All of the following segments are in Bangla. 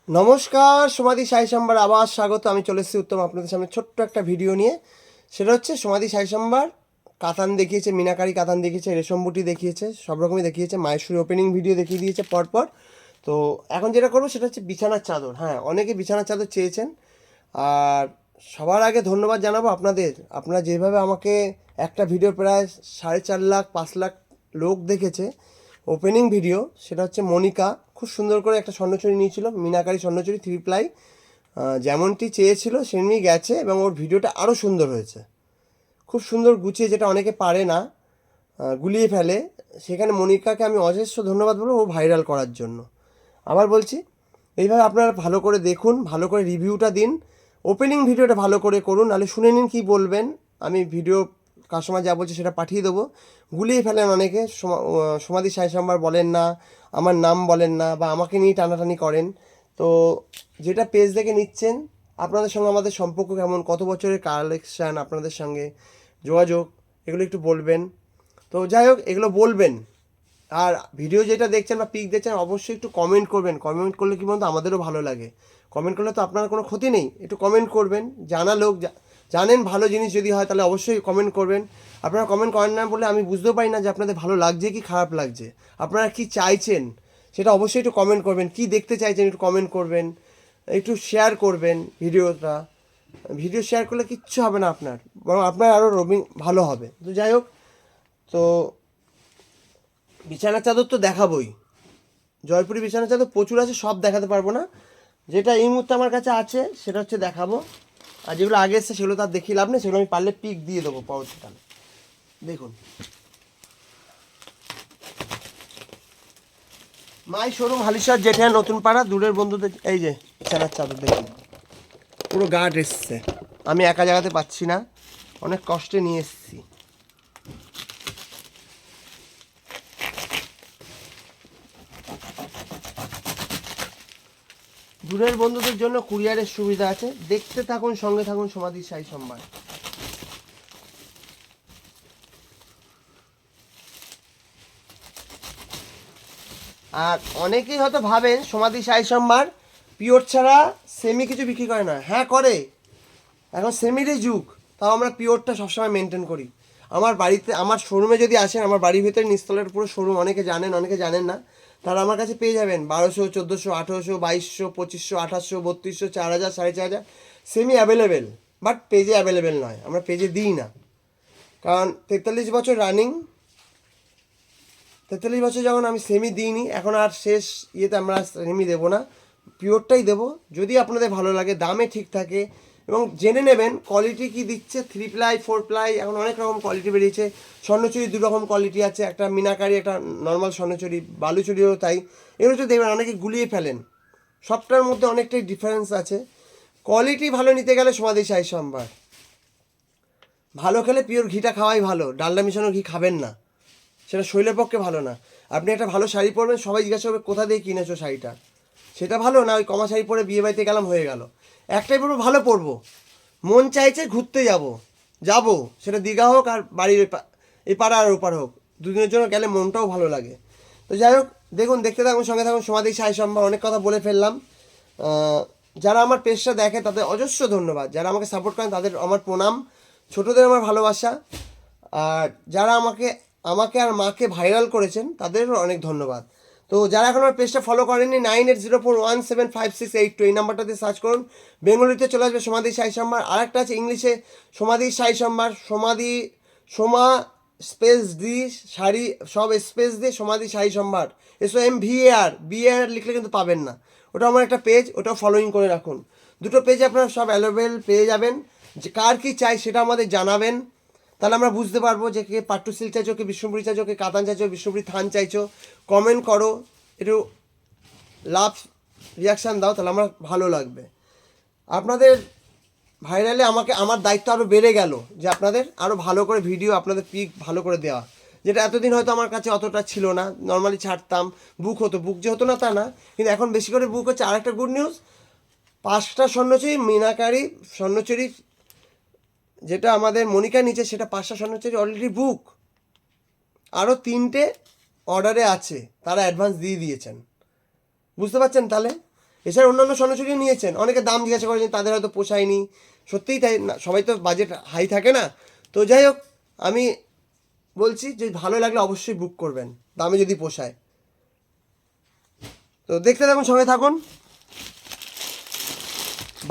নমস্কার, সমাধি সাই সাম্বার আবার স্বাগত। আমি চলে এসেছি উত্তম আপনাদের সামনে ছোট্ট একটা ভিডিও নিয়ে। সেটা হচ্ছে সমাধি সাই সাম্বার কাতান দেখিয়েছে, মিনাকারি কাতান দেখিয়েছে, রেশম বুটি দেখিয়েছে, সব রকমই দেখিয়েছে, মায়েশ্বরী ওপেনিং ভিডিও দেখিয়ে দিয়েছে পরপর। তো এখন যেটা করবো সেটা হচ্ছে বিছানার চাদর। হ্যাঁ, অনেকে বিছানার চাদর চেয়েছেন। আর সবার আগে ধন্যবাদ জানাবো আপনাদের। আপনারা যেভাবে আমাকে একটা ভিডিও প্রায় 4.5 লাখ 5 লাখ লোক দেখেছে ওপেনিং ভিডিও, সেটা হচ্ছে মনিকা খুব সুন্দর করে একটা স্বর্ণচুরি নিয়েছিল, মিনাকারি স্বর্ণচুরি 3 প্লাই। যেমনটি চেয়েছিল সেমনি গেছে এবং ওর ভিডিওটা আরও সুন্দর হয়েছে, খুব সুন্দর গুছিয়ে, যেটা অনেকে পারে না, গুলিয়ে ফেলে। সেখানে মনিকাকে আমি অজস্র ধন্যবাদ বলবো ও ভাইরাল করার জন্য। আবার বলছি, এইভাবে আপনারা ভালো করে দেখুন, ভালো করে রিভিউটা দিন, ওপেনিং ভিডিওটা ভালো করে করুন, নাহলে শুনে নিন কী বলবেন। আমি ভিডিও কাস্টমার যা বলছে সেটা পাঠিয়ে দেবো। গুলিয়ে ফেলেন অনেকে, সমাধি সাই সাম্বার বলেন না, আমার নাম বলেন না, বা আমাকে নিয়ে টানাটানি করেন। তো যেটা পেজ দেখে নিচ্ছেন, আপনাদের সঙ্গে আমাদের সম্পর্ক কেমন, কত বছরের কালেকশান, আপনাদের সঙ্গে যোগাযোগ, এগুলো একটু বলবেন। তো যাই হোক, এগুলো বলবেন। আর ভিডিও যেটা দেখছেন বা পিক দেখছেন, অবশ্যই একটু কমেন্ট করবেন। কমেন্ট করলে কি বলতো, আমাদেরও ভালো লাগে। কমেন্ট করলে তো আপনার কোনো ক্ষতি নেই, একটু কমেন্ট করবেন। জানা লোক জানেন ভালো জিনিস যদি হয় তাহলে অবশ্যই কমেন্ট করবেন। আপনারা কমেন্ট করেন না বলে আমি বুঝতেও পারি না যে আপনাদের ভালো লাগছে কি খারাপ লাগছে। আপনারা কি চাইছেন সেটা অবশ্যই একটু কমেন্ট করবেন। কি দেখতে চাইছেন একটু কমেন্ট করবেন, একটু শেয়ার করবেন ভিডিওটা। ভিডিও শেয়ার করলে কিচ্ছু হবে না আপনার, বরং আপনার আরও রবিং ভালো হবে। তো যাই হোক, তো বিছানার চাদর তো দেখাবোই। জয়পুরি বিছানার চাদর প্রচুর আছে, সব দেখাতে পারবো না। যেটা এই মুহূর্তে আমার কাছে আছে সেটা হচ্ছে দেখাবো। আর যেগুলো আগে এসছে সেগুলো তার দেখিয়ে লাভ নেই, সেগুলো আমি পারলে পিক দিয়ে দেবো পরবর্তীকালে। দেখুন, মাই শোরুম হালিশহর জেঠিয়া নতুন পাড়া, দূরের বন্ধুদের। এই যে বিছানার চাদর দেখুন, পুরো গার্ড এসছে। আমি একা জায়গাতে পাচ্ছি না, অনেক কষ্টে নিয়ে এসেছি। দূরের বন্ধুদের জন্য কুরিয়ারের সুবিধা আছে। দেখতে থাকুন, সঙ্গে থাকুন সমাধি সাই সম্মান। আর অনেকেই হয়তো ভাবেন সমাধি সাই সম্ভার পিওর ছাড়া সেমি কিছু বিক্রি করে না। হ্যাঁ করে, এখন সেমিরই যুগ, তাও আমরা পিওরটা সবসময় মেনটেন করি। আমার বাড়িতে, আমার শোরুমে যদি আসেন, আমার বাড়ির ভেতরে নিস্তলের পুরো শোরুম, অনেকে জানেন অনেকে জানেন না, তারা আমার কাছে পেয়ে যাবেন 1200, 1400, 1800, 2200, 2500, 2800, 3200, 4000, 4500 সেমি অ্যাভেলেবেল। বাট পেজে অ্যাভেলেবেল নয়, আমরা পেজে দিই না। কারণ 43 বছর রানিং, 43 বছর যখন আমি সেমি দিইনি, এখন আর শেষ ইয়েতে আমরা সেমি দেবো না, পিওরটাই দেবো। যদি আপনাদের ভালো লাগে, দামে ঠিক থাকে, এবং জেনে নেবেন কোয়ালিটি কী দিচ্ছে। 3 প্লাই 4 প্লাই, এখন অনেক রকম কোয়ালিটি বেরিয়েছে। স্বর্ণচুরি 2 রকম কোয়ালিটি আছে, একটা মিনাকারি, একটা নর্মাল স্বর্ণচুরি, বালুচুরিও তাই। এগুলো তো দেখবেন অনেকে গুলিয়ে ফেলেন, সবটার মধ্যে অনেকটাই ডিফারেন্স আছে। কোয়ালিটি ভালো নিতে গেলে সমাধি সাই সম্ভার। ভালো খেলে পিওর ঘিটা খাওয়াই ভালো, ডালডা মিশানো ঘি খাবেন না, সেটা শরীরের পক্ষে ভালো না। আপনি একটা ভালো শাড়ি পরবেন, সবাই জিজ্ঞাসা করবে কোথা দিয়ে কিনেছো শাড়িটা, সেটা ভালো না ওই কমা শাড়ি পরে বিয়ে বাড়িতে গেলাম হয়ে গেল। একটাই পরবো, ভালো পরবো, মন চাইছে ঘুরতে যাব, সেটা দীঘা হোক আর বাড়ির এই পাড়া আর ওপার হোক, দুদিনের জন্য গেলে মনটাও ভালো লাগে। তো যাই হোক, দেখুন, দেখতে থাকুন, সঙ্গে থাকুন সমাধি সাই সম্মান। অনেক কথা বলে ফেললাম। যারা আমার পেজটা দেখে তাদের অজস্র ধন্যবাদ, যারা আমাকে সাপোর্ট করেন তাদের আমার প্রণাম, ছোটদের আমার ভালোবাসা। আর যারা আমাকে আমাকে আর মাকে ভাইরাল করেছেন তাদেরও অনেক ধন্যবাদ। তো যারা এখন আমার পেজটা ফলো করেননি, 9804175682 এই নাম্বারটাতে সার্চ করুন। বেঙ্গলিতে চলে আসবে সমাধি সাই সম্ভার। আর একটা আছে ইংলিশে, সমাধি সাই সম্ভার, সমাধি, সোমা স্পেস ডি, শাড়ি সব স্পেস দিয়ে সমাধি সাই সম্ভার, SOMVAR লিখলে কিন্তু পাবেন না। ওটা আমার একটা পেজ, ওটাও ফলোইং করে রাখুন। দুটো পেজে আপনারা সব অ্যাভেলেবেল পেয়ে যাবেন। যে কার কী চাই সেটা আমাদের জানাবেন, তাহলে আমরা বুঝতে পারবো যে কে পাট্টু সিল্ক চাইছো, কে বিষ্ণুপুরি চাইছো, কে কাতান চাইছো, বিষ্ণুপুরি থান চাইছো। কমেন্ট করো, একটু লাভ রিয়াকশান দাও, তাহলে আমার ভালো লাগবে। আপনাদের ভাইরালে আমাকে, আমার দায়িত্ব আরও বেড়ে গেল যে আপনাদের আরও ভালো করে ভিডিও, আপনাদের পিক ভালো করে দেওয়া, যেটা এতদিন হয়তো আমার কাছে অতটা ছিল না। নর্মালি ছাড়তাম, বুক হতো, বুক যে হতো না তা না, কিন্তু এখন বেশি করে বুক হচ্ছে। আরেকটা গুড নিউজ, 5টা স্বর্ণচুরি মিনাকারি স্বর্ণচুরি, যেটা আমাদের মনিকা নিচে, সেটা 5টা স্বর্ণচুরি অলরেডি বুক। আরও 3টে অর্ডারে আছে, তারা অ্যাডভান্স দিয়ে দিয়েছেন। বুঝতে পারছেন তাহলে? এছাড়া অন্যান্য স্বর্ণচুরিও নিয়েছেন, অনেকে দাম জিজ্ঞাসা করেছেন, তাদের হয়তো পোষায়নি, সত্যিই তাই না, সবাই তো বাজেট হাই থাকে না। তো যাই হোক, আমি বলছি যে ভালো লাগলে অবশ্যই বুক করবেন, দামে যদি পোষায়। তো দেখতে থাকুন, সঙ্গে থাকুন।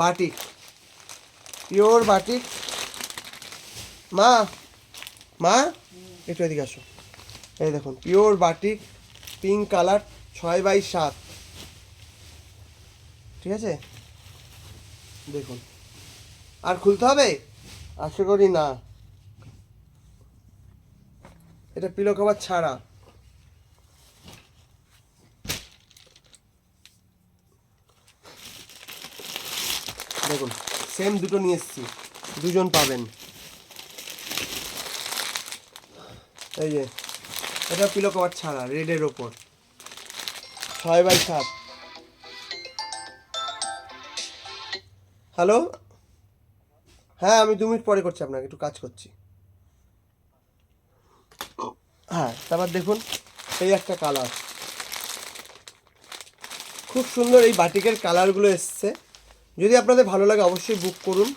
Batik, pure batik. মা, মা একটু এদিকে আসো। এই দেখুন pure batik, pink colour, 6x7, ঠিক আছে? দেখুন, আর খুলতে হবে? আশা করি না। এটা পিলো কভার ছাড়া। দেখুন সেম দুটো নিয়ে এসেছি, দুজন পাবেন। এই যে এটা পিলো কভার ছাড়া, রেডের ওপর, 6x7। হ্যালো, হ্যাঁ আমি 2 মিনিট পরে করছি, আপনাকে একটু কাজ করছি। হ্যাঁ, তারপর দেখুন এই একটা কালার, খুব সুন্দর এই বাটিকের কালারগুলো এসছে। যদি আপনাদের ভালো লাগে অবশ্যই বুক করুন,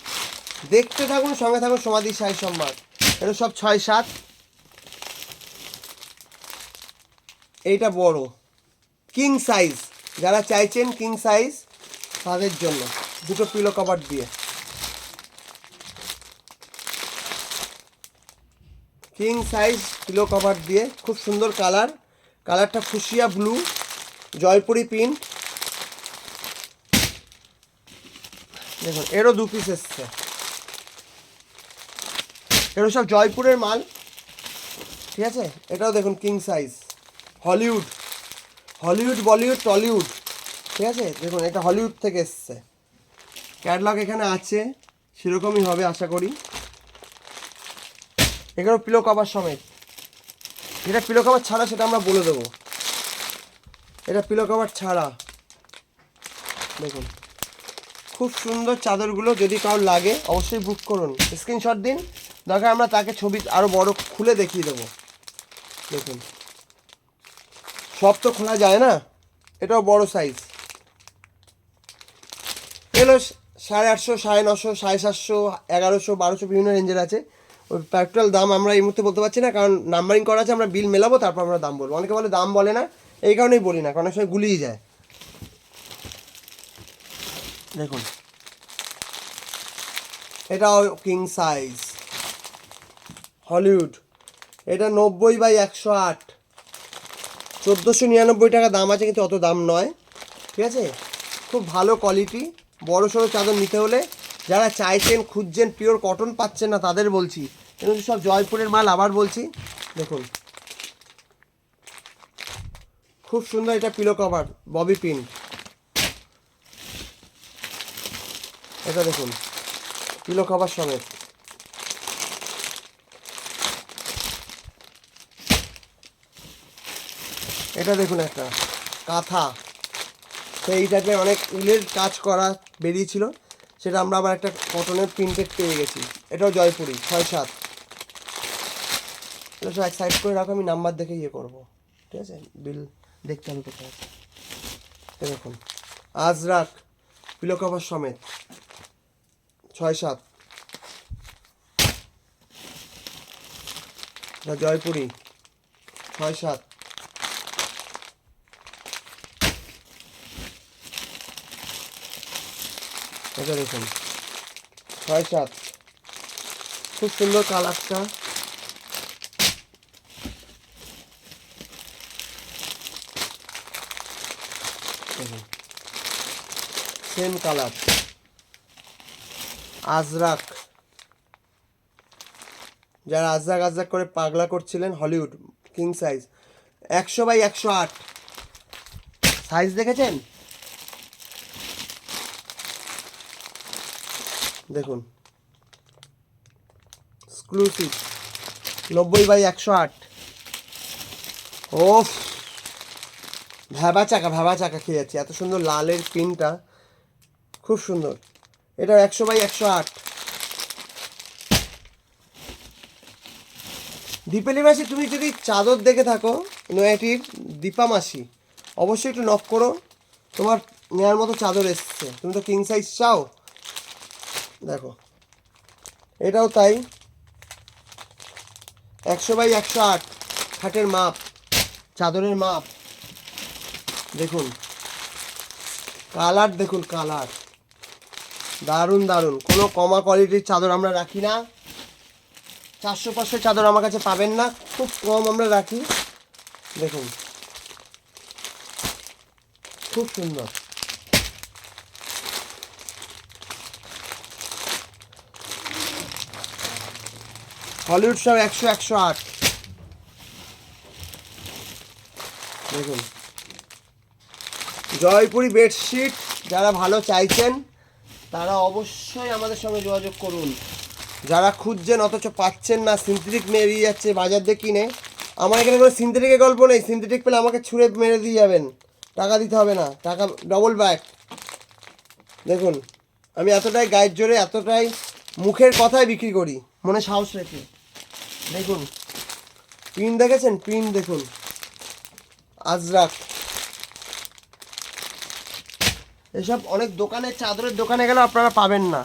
দেখতে থাকুন, সঙ্গে থাকুন। সমাধি সাই সম্মান, এটা সব 6-7। এইটা বড় কিং সাইজ, যারা চাইছেন কিং সাইজ তাদের জন্য, দুটো পিলো কভার দিয়ে। কিং সাইজ পিলো কভার দিয়ে, খুব সুন্দর কালার, কালারটা ফুসিয়া ব্লু, জয়পুরি প্রিন্ট। দেখুন এরও 2 পিস এসছে, এরও সব জয়পুরের মাল, ঠিক আছে? এটাও দেখুন king size, Hollywood, Hollywood Bollywood Tollywood, ঠিক আছে? দেখুন এটা হলিউড থেকে এসছে, ক্যাটলগ এখানে আছে, সেরকমই হবে আশা করি। এখানে পিলো কভার সমেত। যেটা পিলো কভার ছাড়া সেটা আমরা বলে দেবো, এটা পিলো কভার ছাড়া। দেখুন খুব সুন্দর চাদরগুলো, যদি কারোর লাগে অবশ্যই বুক করুন, স্ক্রিনশট দিন, দরকার আমরা তাকে ছবি আরও বড় খুলে দেখিয়ে দেবো। দেখুন সব তো খোলা যায় না, এটাও বড় সাইজ। এগুলো 850, 950, 750, 1100, 1200 বিভিন্ন রেঞ্জের আছে। ওই প্র্যাকটিক্যাল দাম আমরা এই মুহূর্তে বলতে পারছি না, কারণ নাম্বারিং করা আছে, আমরা বিল মেলাবো তারপর আমরা দাম বলবো। অনেকে বলে দাম বলে না, এই কারণেই বলি না, কারণ অনেক সময় গুলিয়ে যায়। দেখুন এটাও কিং সাইজ হলিউড, এটা 90x108, 1499 টাকা দাম আছে, কিন্তু অত দাম নয়, ঠিক আছে? খুব ভালো কোয়ালিটি। বড় সড়ো চাদর নিতে হলে যারা চাইছেন, খুঁজছেন, পিওর কটন পাচ্ছেন না তাদের বলছি, কিন্তু সব জয়পুরের মাল, আবার বলছি। দেখুন খুব সুন্দর, এটা পিলো কভার ববি পিন, এটা দেখুন পিলো কভার সমেত। এটা দেখুন একটা কাঁথা, সেই টাইপের অনেক উলের কাজ করা বেরিয়েছিল, সেটা আমরা আবার একটা কটনের প্রিন্টেড পেয়ে গেছি। এটাও জয়পুরি, 6-7। এটা সব এক সাইড করে রাখো, আমি নাম্বার দেখে ইয়ে করবো, ঠিক আছে? বিল দেখতে হবে কোথায়। দেখুন আজরাক পিলো কভার সমেত, 6-7। এটা জয়পুরি, 6-7। এটা দেখুন 6-7, খুব সুন্দর কালারটা। দেখুন সেম কালার, আজরাক, যারা আজরাক আজরাক করে পাগলা করছিলেন, Hollywood king size, 100x108 size দেখেছেন? দেখুন এক্সক্লুসিভ, 90x108। ওফ, ভ্যাবা চাকা খেয়ে যাচ্ছে, এত সুন্দর লালের পিনটা, খুব সুন্দর। এটা 100x108। দীপালি মাসি, তুমি যদি চাদর দেখে থাকো নয়াটির, দীপা মাসি, অবশ্যই একটু নক করো, তোমার নেওয়ার মতো চাদর এসছে। তুমি তো কিং সাইজ চাও, দেখো এটাও তাই, 100x108 খাটের মাপ, চাদরের মাপ। দেখুন কালার, দেখুন কালার, দারুণ দারুণ। কোনো কমা কোয়ালিটির চাদর আমরা রাখি না, 400-500 চাদর আমার কাছে পাবেন না, খুব কম আমরা রাখি। দেখুন খুব সুন্দর। হলিউড সব 100-108। দেখুন জয়পুরি বেডশিট যারা ভালো চাইছেন তারা অবশ্যই আমাদের সঙ্গে যোগাযোগ করুন। যারা খুঁজছেন অথচ পাচ্ছেন না, সিনথেটিক বেরিয়ে যাচ্ছে বাজার দিয়ে কিনে, আমার এখানে কোনো সিনথেটিকের গল্প নেই। সিনথেটিক পেলে আমাকে ছুঁড়ে মেরে দিয়ে যাবেন, টাকা দিতে হবে না, টাকা ডবল ব্যাক। দেখুন আমি এতটাই গায়ের জোরে, এতটাই মুখের কথায় বিক্রি করি, মনে সাহস রেখে। দেখুন প্রিন্ট দেখেছেন, প্রিন্ট দেখুন, আজরাক। এসব অনেক দোকানে, চাদরের দোকানে গেলে আপনারা পাবেন না।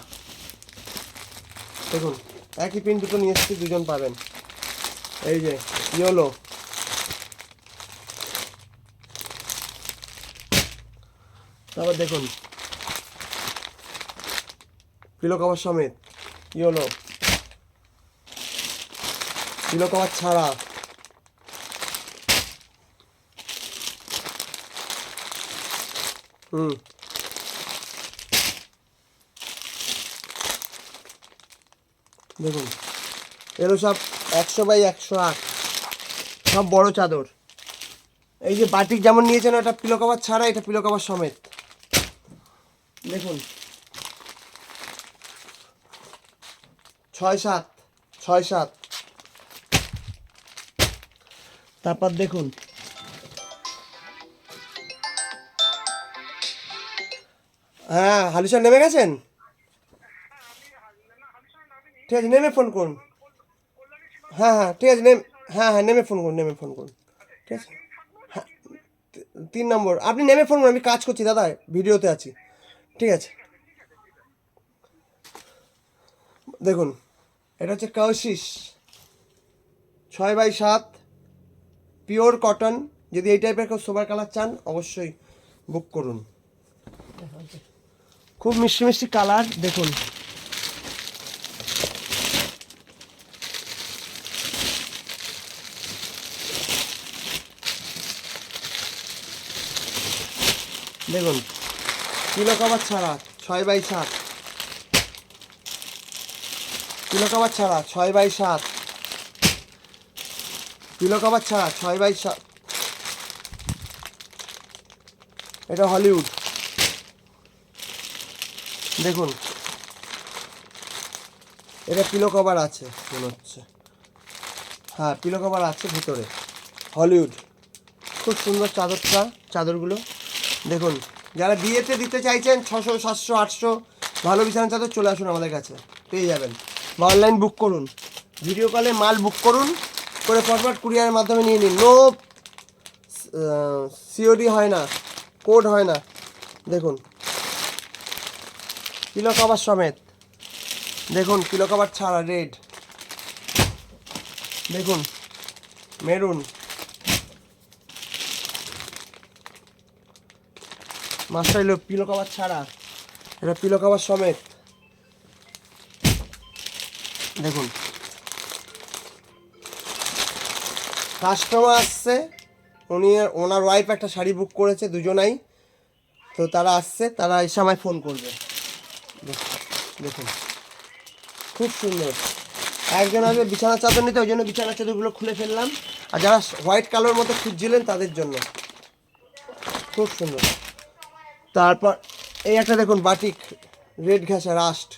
দেখুন একই প্রিন্ট দুটো নিয়ে এসেছি, দুজন পাবেন। এই যে ইয়েলো, তারপর দেখুন পিলো কভার সমেত ইয়েলো, পিলো কভার ছাড়া। দেখুন এগুলো সব 100x108, সব বড় চাদর। এই যে বাটিক যেমন নিয়েছেন ওটা পিলো কভার ছাড়া, এটা পিলো কভার সমেত। দেখুন 6-7। তারপর দেখুন হ্যাঁ, হালিশা নেমে গেছেন? ঠিক আছে নেমে ফোন করুন। হ্যাঁ হ্যাঁ ঠিক আছে, হ্যাঁ নেমে ফোন করুন, নেমে ফোন করুন। ঠিক আছে, হ্যাঁ 3 নম্বর আপনি নেমে ফোন করুন, আমি কাজ করছি দাদা, ভিডিওতে আছি। ঠিক আছে দেখুন এটা হচ্ছে কাউশিস 6x7 পিওর কটন। যদি এই টাইপের কেউ সোবার কালার চান অবশ্যই বুক করুন। খুব মিষ্টি মিষ্টি কালার। দেখুন দেখুন পিলো কভার ছাড়া 6x7, পিলো কভার ছাড়া 6x7, পিলো কভার ছাড়া 6x7। এটা হলিউড। দেখুন এটা পিলো কভার আছে মনে হচ্ছে, হ্যাঁ পিলো কভার আছে ভিতরে, হলিউড। খুব সুন্দর চাদরটা, চাদরগুলো দেখুন। যারা বিয়েতে দিতে চাইছেন 600, 700, 800 ভালো বিছানা চাদর চলে আসুন আমাদের কাছে, পেয়ে যাবেন। বা অনলাইন বুক করুন, ভিডিও কলে মাল বুক করুন, করে ফরওয়ার্ড কুরিয়ারের মাধ্যমে নিয়ে নিন। নো সিওডি হয় না, কোড হয় না। দেখুন পিলো কভার সমেত। দেখুন পিলো কভার ছাড়া রেড, দেখুন মেরুন, মাস্টার এলো পিলো কভার ছাড়া, এটা পিলো কভার সমেত। দেখুন কাস্টমার আসছে, ওনার ওয়াইফ একটা শাড়ি বুক করেছে, দুজনাই তো তারা আসছে, তারা এসে আমায় ফোন করবে। দেখুন খুব সুন্দর। একজন আসবে বিছানা চাদর নিতে, ওই জন্য বিছানা চাদরগুলো খুলে ফেললাম। আর যারা হোয়াইট কালার মতো খুঁজছিলেন তাদের জন্য খুব সুন্দর। তারপর এই একটা দেখুন বাটিক রেড ঘাসা রাস্ট,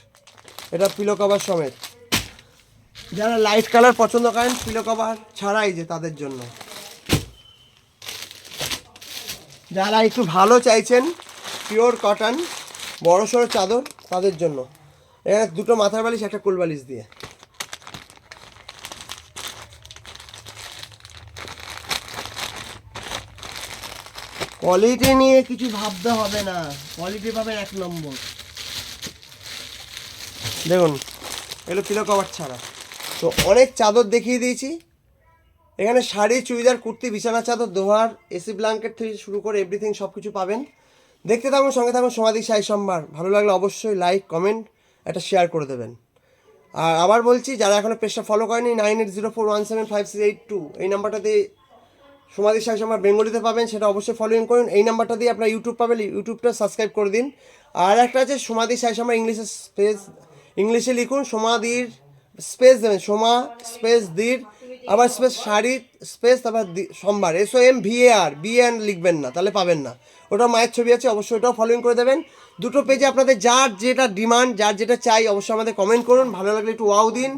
এটা পিলো কভার সমেত। যারা লাইট কালার পছন্দ করেন পিলো কভার ছাড়াই যে তাদের জন্য, যারা একটু ভালো চাইছেন পিওর কটন বড় সড়ো চাদর তাদের জন্য। এখানে দুটো মাথার বালিশ, একটা কোল বালিশ দিয়ে। কোয়ালিটি নিয়ে কিছু ভাবতে হবে না, কোয়ালিটি পাবেন 1 নম্বর। দেখুন এগুলো পিলো কভার ছাড়া। তো অনেক চাদর দেখিয়ে দিয়েছি, এখানে শাড়ি, চুড়িদার, কুর্তি, বিছানা চাদর, দোহার, এসি ব্ল্যাঙ্কেট থেকে শুরু করে এভরিথিং সব কিছু পাবেন। দেখতে থাকুন, সঙ্গে থাকুন সমাধি শাড়ি সম্ভার। ভালো লাগলে অবশ্যই লাইক, কমেন্ট, একটা শেয়ার করে দেবেন। আর আবার বলছি, যারা এখনও পেজটা ফলো করেনি 9804175682 এই নাম্বারটাতে সমাধি শাড়ি সম্ভার বেঙ্গলিতে পাবেন, সেটা অবশ্যই ফলোইং করুন। এই নাম্বারটা দিয়ে আপনার ইউটিউব পাবেন, ইউটিউবটা সাবস্ক্রাইব করে দিন। আর একটা আছে সমাধি শাড়ি সম্ভার, ইংলিশে লিখুন, সমাধির স্পেস দেবেন, সোমা স্পেস দীর, আবার স্পেস শাড়ি স্পেস, তারপর সোমবার, SOMVAR, BN লিখবেন না, তাহলে পাবেন না। ওটা মায়ের ছবি আছে, অবশ্যই ওটাও ফলোইং করে দেবেন। দুটো পেজে আপনাদের যার যেটা ডিমান্ড, যার যেটা চাই অবশ্যই আমাদের কমেন্ট করুন। ভালো লাগলে একটু ওয়াও দিন,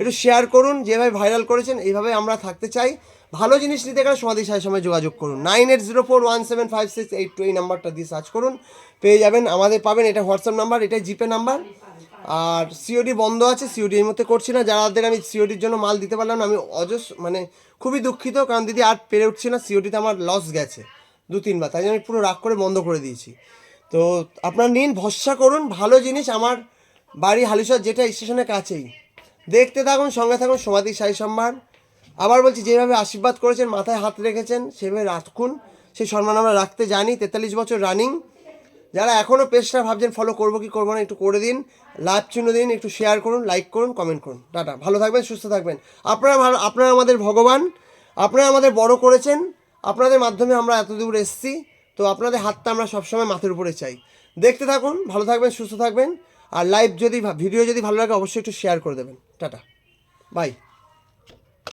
একটু শেয়ার করুন। যেভাবে ভাইরাল করেছেন এইভাবে আমরা থাকতে চাই। ভালো জিনিস নিতে গেলে সমাধি শাড়ির সময় যোগাযোগ করুন। 9804175682 এই নাম্বারটা দিয়ে সার্চ করুন, পেয়ে যাবেন, আমাদের পাবেন। এটা হোয়াটসঅ্যাপ নাম্বার, এটাই জিপে নাম্বার। আর সিওডি বন্ধ আছে, সিওডি এই মুহূর্তে করছি না। যাদের আমি সিওডির জন্য মাল দিতে পারলাম না, আমি মানে খুবই দুঃখিত, কারণ দিদি আর পেরে উঠছি না, সিওডিতে আমার লস গেছে 2-3 বার, তাই জন্য আমি পুরো রাগ করে বন্ধ করে দিয়েছি। তো আপনারা নিন, ভরসা করুন, ভালো জিনিস। আমার বাড়ি হালিশহর, যেটা স্টেশনের কাছেই। দেখতে থাকুন, সঙ্গে থাকুন সমাধি শাড়ি সম্ভার। আবার বলছি, যেভাবে আশীর্বাদ করেছেন, মাথায় হাত রেখেছেন, সেভাবে রাখুন। সেই সম্মান আমরা রাখতে জানি, 43 বছর রানিং। যারা এখনও পেজটা ভাবছেন ফলো করবো কি করবো না, একটু করে দিন, লাইভ চিহ্ন দিন, একটু শেয়ার করুন, লাইক করুন, কমেন্ট করুন। টাটা, ভালো থাকবেন, সুস্থ থাকবেন। আপনারা আমাদের ভগবান, আপনারা আমাদের বড় করেছেন, আপনাদের মাধ্যমে আমরা এত দূর এসেছি। তো আপনাদের হাতটা আমরা সবসময় মাথার উপরে চাই। দেখতে থাকুন, ভালো থাকবেন, সুস্থ থাকবেন। আর ভিডিও যদি ভালো লাগে অবশ্যই একটু শেয়ার করে দেবেন। Tata, by.